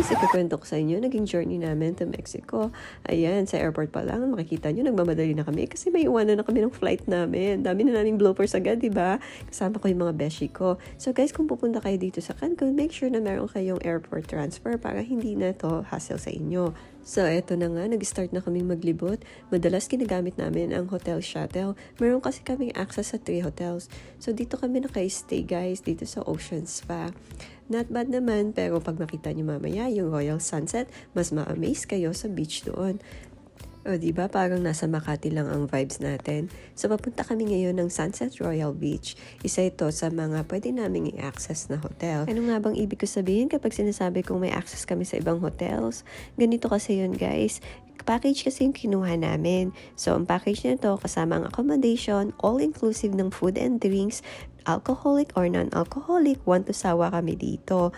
guys, ikukwento ko sa inyo, naging journey namin to Mexico. Ayan, sa airport pa lang, makikita nyo, nagmamadali na kami kasi may iwanan na kami ng flight namin. Dami na naming bloopers agad, diba? Kasama ko yung mga beshi ko. So guys, kung pupunta kayo dito sa Cancun, make sure na meron kayong airport transfer para hindi na to hassle sa inyo. So, eto na nga, nag-start na kaming maglibot. Madalas ginagamit namin ang hotel shuttle. Meron kasi kaming access sa 3 hotels. So, dito kami naka-stay guys, dito sa Ocean Spa. Not bad naman, pero pag makita nyo mamaya yung Royal Sunset, mas ma-amaze kayo sa beach doon. O diba, parang nasa Makati lang ang vibes natin. So papunta kami ngayon ng Sunset Royal Beach. Isa ito sa mga pwede naming i-access na hotel. Ano nga bang ibig ko sabihin kapag sinasabi kong may access kami sa ibang hotels? Ganito kasi yun guys. Package kasi yung kinuha namin. So ang package nito kasama ang accommodation, all-inclusive ng food and drinks, alcoholic or non-alcoholic, 1 to sawa kami dito.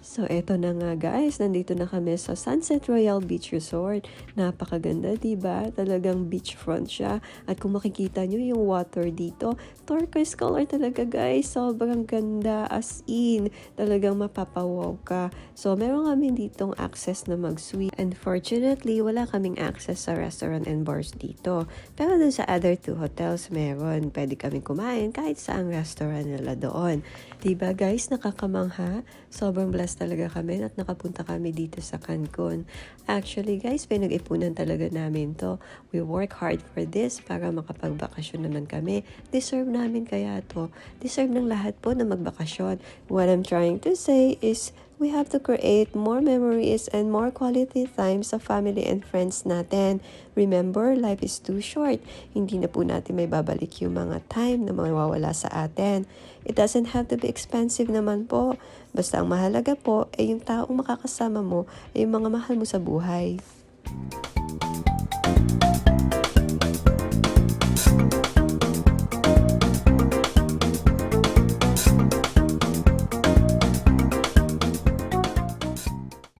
So, eto na nga guys, nandito na kami sa Sunset Royal Beach Resort. Napakaganda, diba? Talagang beachfront siya. At kung makikita nyo yung water dito, turquoise color talaga guys. Sobrang ganda, as in. Talagang mapapawaw ka. So, meron kami ditong access na mag-suite. Unfortunately, wala kaming access sa restaurant and bars dito. Pero dun sa other 2 hotels, meron. Pwede kaming kumain kahit saang restaurant nila doon. Diba guys, nakakamangha? Sobrang blessed talaga kami at nakapunta kami dito sa Cancun. Actually guys, pinag-ipunan talaga namin to. We work hard for this para makapagbakasyon naman kami. Deserve namin kaya to. Deserve ng lahat po na magbakasyon. What I'm trying to say is, we have to create more memories and more quality time sa family and friends natin. Remember, life is too short. Hindi na po natin may babalik yung mga time na mawawala sa atin. It doesn't have to be expensive naman po. Basta ang mahalaga po ay yung taong makakasama mo ay yung mga mahal mo sa buhay.